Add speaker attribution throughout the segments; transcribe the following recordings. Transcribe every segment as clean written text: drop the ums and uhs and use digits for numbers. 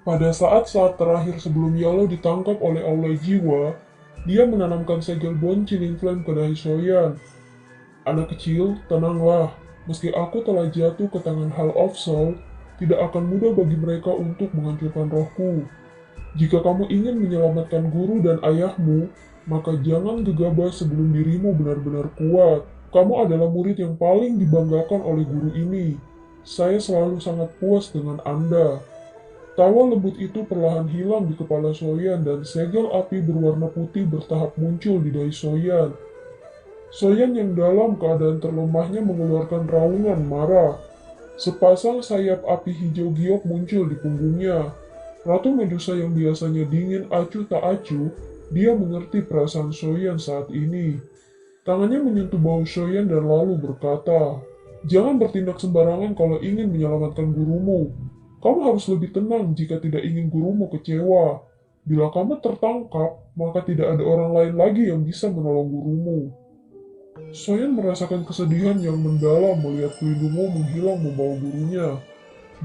Speaker 1: Pada saat-saat terakhir sebelum Yalo ditangkap oleh Aulai Jiwa, dia menanamkan segel Bone Chilling Flame ke dahi Soyan. Anak kecil, tenanglah. Meski aku telah jatuh ke tangan Hall of Soul, tidak akan mudah bagi mereka untuk menghancurkan rohku. Jika kamu ingin menyelamatkan guru dan ayahmu, maka jangan gegabah sebelum dirimu benar-benar kuat. Kamu adalah murid yang paling dibanggakan oleh guru ini. Saya selalu sangat puas dengan Anda. Tawa lembut itu perlahan hilang di kepala Soyan dan segel api berwarna putih bertahap muncul di dahi Soyan. Soyan yang dalam keadaan terlemahnya mengeluarkan raungan marah. Sepasang sayap api hijau giok muncul di punggungnya. Ratu Medusa yang biasanya dingin acuh tak acuh, dia mengerti perasaan Soyan saat ini. Tangannya menyentuh bahu Soyan dan lalu berkata, "Jangan bertindak sembarangan kalau ingin menyelamatkan gurumu. Kamu harus lebih tenang jika tidak ingin gurumu kecewa. Bila kamu tertangkap, maka tidak ada orang lain lagi yang bisa menolong gurumu." Soyan merasakan kesedihan yang mendalam melihat pelindungmu menghilang membawa gurunya.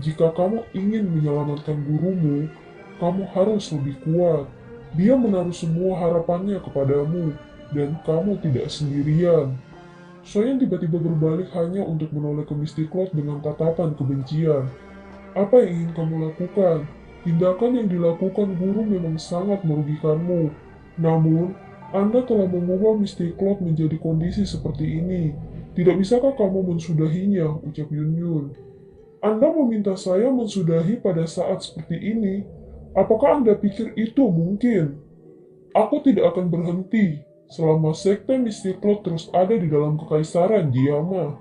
Speaker 1: Jika kamu ingin menyelamatkan gurumu, kamu harus lebih kuat. Dia menaruh semua harapannya kepadamu, dan kamu tidak sendirian. Soyan tiba-tiba berbalik hanya untuk menoleh ke Misty Cloud dengan tatapan kebencian. Apa yang ingin kamu lakukan? Tindakan yang dilakukan guru memang sangat merugikanmu. Namun, Anda telah mengubah Misty Cloud menjadi kondisi seperti ini. Tidak bisakah kamu mensudahinya, ucap Yun Yun. Anda meminta saya mensudahi pada saat seperti ini. Apakah Anda pikir itu mungkin? Aku tidak akan berhenti selama sekte Misty Cloud terus ada di dalam kekaisaran Diama.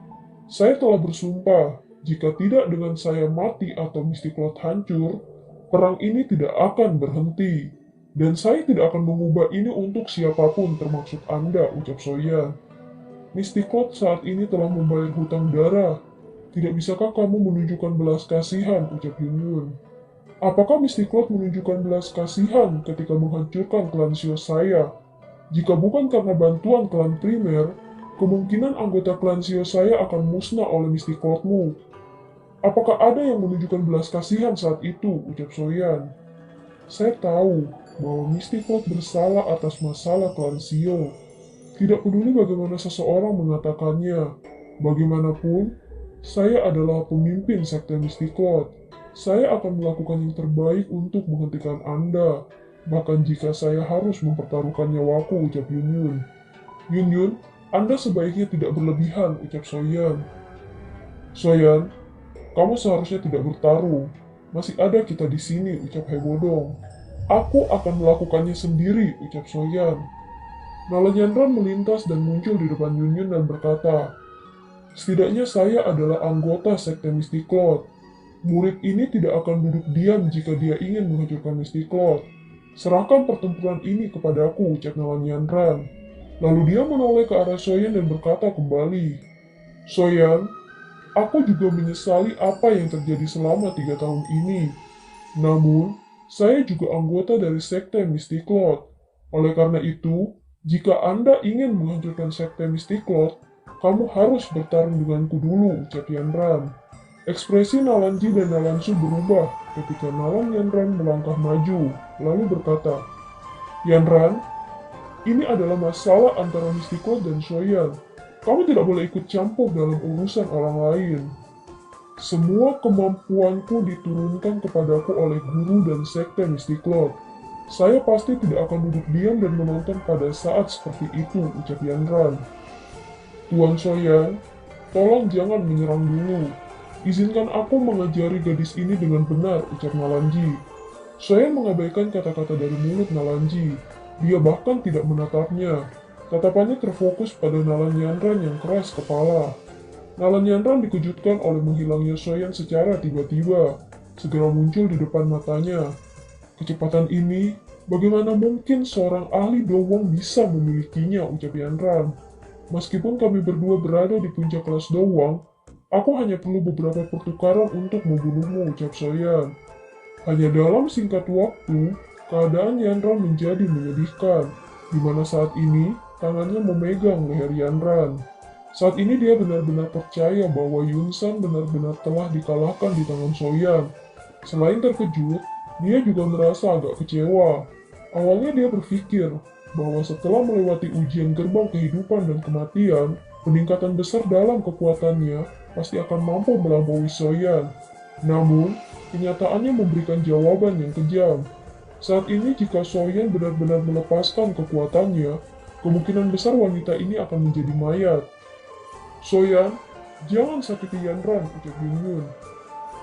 Speaker 1: Saya telah bersumpah, jika tidak dengan saya mati atau Misty Cloud hancur, perang ini tidak akan berhenti. Dan saya tidak akan mengubah ini untuk siapapun termasuk Anda, ucap Soyan. Misty Cloud saat ini telah membayar hutang darah. Tidak bisakah kamu menunjukkan belas kasihan, ucap Yun Yun. Apakah Misty Cloud menunjukkan belas kasihan ketika menghancurkan klan Shio saya? Jika bukan karena bantuan klan primer, kemungkinan anggota klan Shio saya akan musnah oleh Misty Cloud-mu. Apakah ada yang menunjukkan belas kasihan saat itu, ucap Soyan. Saya tahu bahwa Misty Cloud bersalah atas masalah klan Shio. Tidak peduli bagaimana seseorang mengatakannya. Bagaimanapun, saya adalah pemimpin sekte Misty Cloud. Saya akan melakukan yang terbaik untuk menghentikan Anda. Bahkan jika saya harus mempertaruhkan nyawaku, ucap Yun Yun. Yun Yun, Anda sebaiknya tidak berlebihan, ucap Soyan. Soyan, kamu seharusnya tidak bertaruh. Masih ada kita di sini, ucap Hebodong. Aku akan melakukannya sendiri, ucap Soyan. Nala Nyandran melintas dan muncul di depan Yun Yun dan berkata, "Setidaknya saya adalah anggota sekte Misty Cloud. Murid ini tidak akan duduk diam jika dia ingin menghancurkan Misty Cloud. Serahkan pertempuran ini kepadaku," ucap Nala Nyandran. Lalu dia menoleh ke arah Soyan dan berkata kembali, "Soyan, aku juga menyesali apa yang terjadi selama 3 tahun ini. Namun, saya juga anggota dari sekte Misty Cloud. Oleh karena itu, jika Anda ingin menghancurkan sekte Misty Cloud, kamu harus bertarung denganku dulu," ucap Yanran. Ekspresi Nalanji dan Nalansu berubah ketika Nalan Yanran melangkah maju, lalu berkata, "Yanran, ini adalah masalah antara Misty Cloud dan Soyan. Kamu tidak boleh ikut campur dalam urusan orang lain. Semua kemampuanku diturunkan kepadaku oleh guru dan sekte Misty Cloud. Saya pasti tidak akan duduk diam dan menonton pada saat seperti itu," ucap Yanran. "Tuan Soyan, tolong jangan menyerang dulu. Izinkan aku mengajari gadis ini dengan benar," ucap Nalanji. Soyan mengabaikan kata-kata dari mulut Nalanji. Dia bahkan tidak menatapnya. Tatapannya terfokus pada Nalan Yanran yang keras kepala. Nalan Yanran dikejutkan oleh menghilangnya Soyan secara tiba-tiba, segera muncul di depan matanya. "Kecepatan ini, bagaimana mungkin seorang ahli Dowong bisa memilikinya," ucap Yanran. "Meskipun kami berdua berada di puncak kelas Dowong, aku hanya perlu beberapa pertukaran untuk membunuhmu," ucap Soyan. Hanya dalam singkat waktu, keadaan Yanran menjadi menyedihkan, di mana saat ini tangannya memegang leher Yanran. Saat ini dia benar-benar percaya bahwa Yunsan benar-benar telah dikalahkan di tangan Soyan. Selain terkejut, Dia juga merasa agak kecewa. Awalnya dia berpikir bahwa setelah melewati ujian gerbang kehidupan dan kematian, peningkatan besar dalam kekuatannya pasti akan mampu melampaui Soyan. Namun, kenyataannya memberikan jawaban yang kejam. Saat ini jika Soyan benar-benar melepaskan kekuatannya, kemungkinan besar wanita ini akan menjadi mayat. Soyan, jangan sakiti Yanran, ucap Yunyun.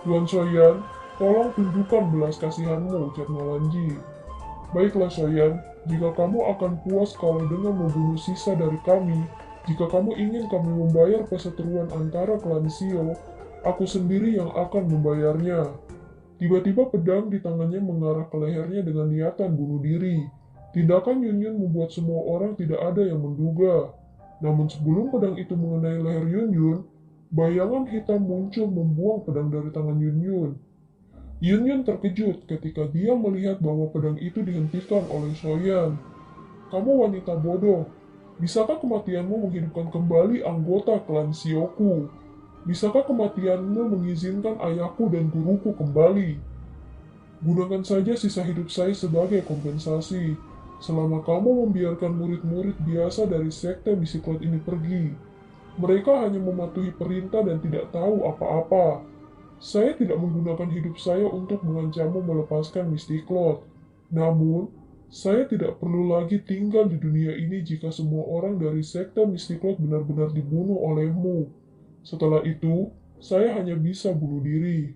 Speaker 1: Tuan Soyan, tolong tunjukkan belas kasihanmu, ucap Nalanji. Baiklah Soyan, jika kamu akan puas kalau dengan membunuh sisa dari kami, jika kamu ingin kami membayar perseteruan antara klan Xio, aku sendiri yang akan membayarnya. Tiba-tiba pedang di tangannya mengarah ke lehernya dengan niatan bunuh diri. Tindakan Yunyun membuat semua orang tidak ada yang menduga. Namun sebelum pedang itu mengenai leher Yunyun, bayangan hitam muncul membuang pedang dari tangan Yunyun. Yunyun terkejut ketika dia melihat bahwa pedang itu dihentikan oleh Soyan. Kamu wanita bodoh. Bisakah kematianmu menghidupkan kembali anggota klan Sioku? Bisakah kematianmu mengizinkan ayahku dan guruku kembali? Gunakan saja sisa hidup saya sebagai kompensasi. Selama kamu membiarkan murid-murid biasa dari sekte Mistklot ini pergi, mereka hanya mematuhi perintah dan tidak tahu apa-apa. Saya tidak menggunakan hidup saya untuk mengancammu melepaskan Mistklot. Namun, saya tidak perlu lagi tinggal di dunia ini jika semua orang dari sekte Mistklot benar-benar dibunuh olehmu. Setelah itu, saya hanya bisa bunuh diri.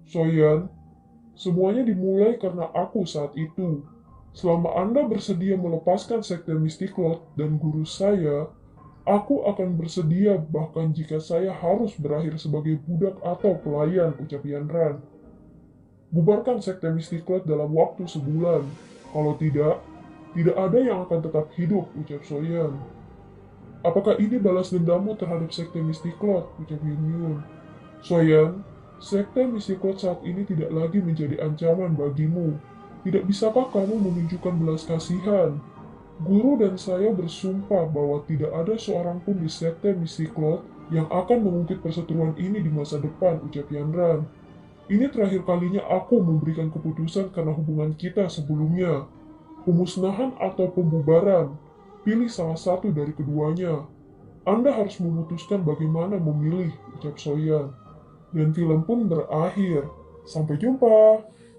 Speaker 1: Soyan, semuanya dimulai karena aku saat itu. Selama Anda bersedia melepaskan sekte Mistklot dan guru saya, aku akan bersedia bahkan jika saya harus berakhir sebagai budak atau pelayan, ucap Yanran. Bubarkan sekte Mistklot dalam waktu sebulan. Kalau tidak, tidak ada yang akan tetap hidup, ucap Soyan. Apakah ini balas dendammu terhadap sekte Mistklot, ucap Yunyun. Soyan, sekte Mistklot saat ini tidak lagi menjadi ancaman bagimu. Tidak bisakah kamu menunjukkan belas kasihan? Guru dan saya bersumpah bahwa tidak ada seorang pun di sekte Mistklot yang akan mengungkit perseteruan ini di masa depan, ucap Yanran. Ini terakhir kalinya aku memberikan keputusan karena hubungan kita sebelumnya. Pemusnahan atau pembubaran, pilih salah satu dari keduanya. Anda harus memutuskan bagaimana memilih, ucap Soyan. Dan film pun berakhir. Sampai jumpa.